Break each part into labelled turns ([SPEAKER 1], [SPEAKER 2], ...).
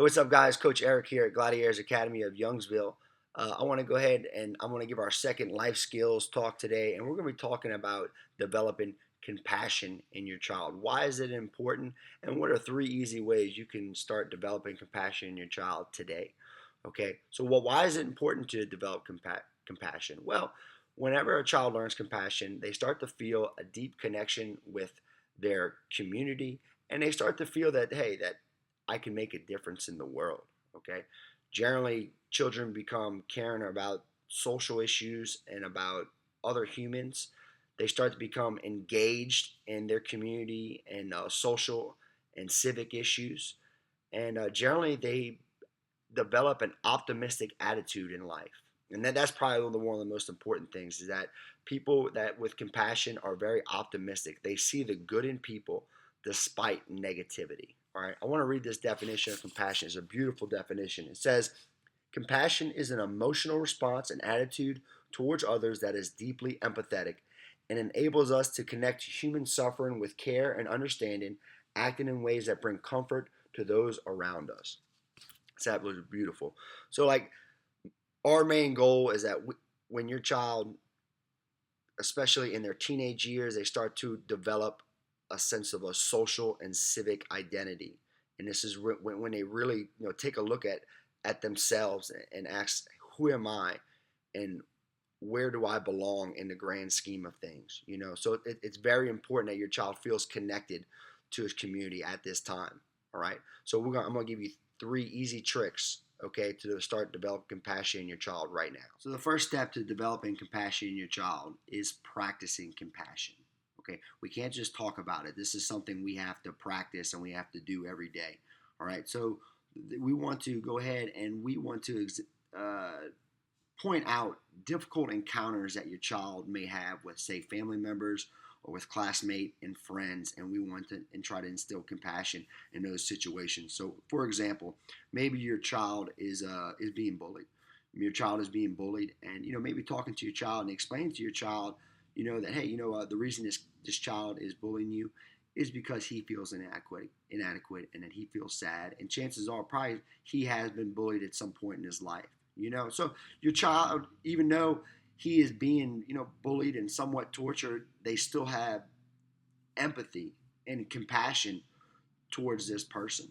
[SPEAKER 1] What's up, guys? Coach Eric here at Gladiators Academy of Youngsville. I want to go ahead and I'm going to give our second life skills talk today, and we're going to be talking about developing compassion in your child. Why is it important, and what are three easy ways you can start developing compassion in your child today? Okay, so why is it important to develop compassion? Well, whenever a child learns compassion, they start to feel a deep connection with their community, and they start to feel that, hey, that I can make a difference in the world. Okay. Generally, children become caring about social issues and about other humans. They start to become engaged in their community and social and civic issues. And generally, they develop an optimistic attitude in life. And that's probably one of the most important things is that people that with compassion are very optimistic. They see the good in people despite negativity. All right, I want to read this definition of compassion. It's a beautiful definition. It says, compassion is an emotional response and attitude towards others that is deeply empathetic and enables us to connect human suffering with care and understanding, acting in ways that bring comfort to those around us. So that was beautiful. So, like, our main goal is that when your child, especially in their teenage years, they start to develop a sense of a social and civic identity. And this is when they really take a look at themselves and ask, who am I and where do I belong in the grand scheme of things? So it's very important that your child feels connected to his community at this time. All right, so I'm going to give you three easy tricks, okay, to start developing compassion in your child right now. So the first step to developing compassion in your child is practicing compassion. Okay, we can't just talk about it. This is something we have to practice and we have to do every day. All right, so we want to go ahead and we want to point out difficult encounters that your child may have with, say, family members or with classmates and friends, and we want to and try to instill compassion in those situations. So, for example, maybe your child is being bullied. Your child is being bullied, and maybe talking to your child and explaining to your child, that hey, the reason this child is bullying you is because he feels inadequate, and that he feels sad, and chances are probably he has been bullied at some point in his life. So your child, even though he is being, bullied and somewhat tortured, they still have empathy and compassion towards this person.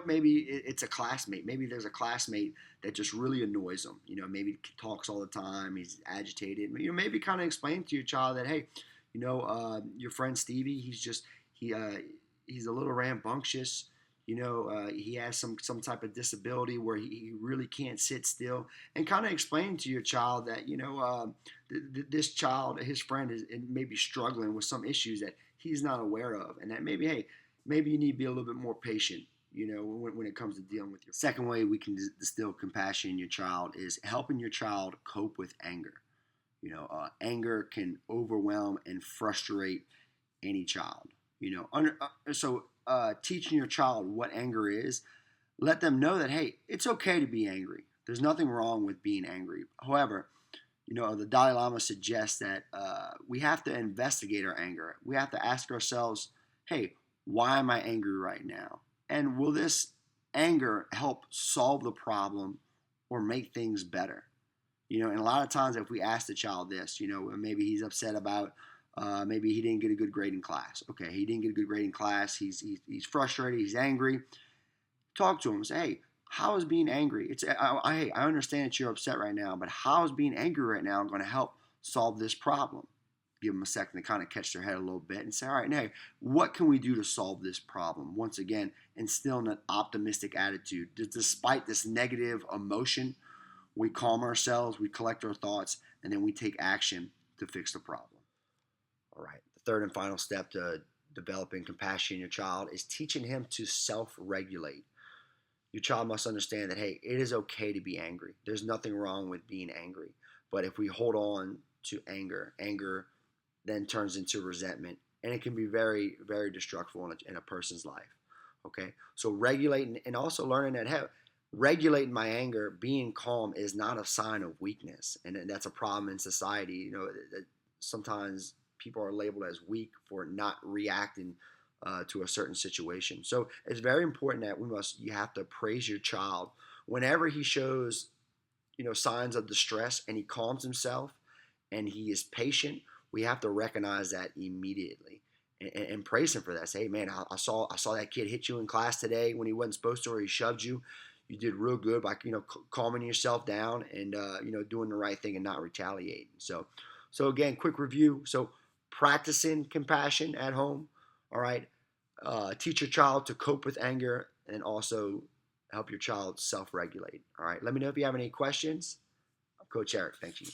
[SPEAKER 1] Maybe it's a classmate. Maybe there's a classmate that just really annoys them. Maybe talks all the time. He's agitated. Maybe kind of explain to your child that, hey, your friend Stevie, he's a little rambunctious. He has some type of disability where he really can't sit still, and kind of explain to your child that this child, his friend, is maybe struggling with some issues that he's not aware of, and that maybe, hey, maybe you need to be a little bit more patient. When it comes to dealing with your. Second way we can distill compassion in your child is helping your child cope with anger. Anger can overwhelm and frustrate any child. Teaching your child what anger is, let them know that, hey, it's okay to be angry. There's nothing wrong with being angry. However, the Dalai Lama suggests that we have to investigate our anger. We have to ask ourselves, hey, why am I angry right now? And will this anger help solve the problem or make things better? And a lot of times if we ask the child this, maybe he's upset about maybe he didn't get a good grade in class. Okay, he didn't get a good grade in class. He's frustrated. He's angry. Talk to him. Say, hey, how is being angry? I understand that you're upset right now, but how is being angry right now going to help solve this problem? Give them a second to kind of catch their head a little bit and say, all right, now, what can we do to solve this problem? Once again, instilling an optimistic attitude. Despite this negative emotion, we calm ourselves, we collect our thoughts, and then we take action to fix the problem. All right. The third and final step to developing compassion in your child is teaching him to self-regulate. Your child must understand that, hey, it is okay to be angry. There's nothing wrong with being angry. But if we hold on to anger then turns into resentment, and it can be very, very destructive in a person's life. Okay? So regulating and also learning that, hey, regulating my anger, being calm is not a sign of weakness. And that's a problem in society. Sometimes people are labeled as weak for not reacting to a certain situation. So it's very important that you have to praise your child whenever he shows signs of distress and he calms himself and he is patient. We have to recognize that immediately and praise him for that. Say, hey man, I saw that kid hit you in class today when he wasn't supposed to, or he shoved you. You did real good by calming yourself down and doing the right thing and not retaliating. So again, quick review. So practicing compassion at home. All right. Teach your child to cope with anger and also help your child self-regulate. All right. Let me know if you have any questions. I'm Coach Eric. Thank you.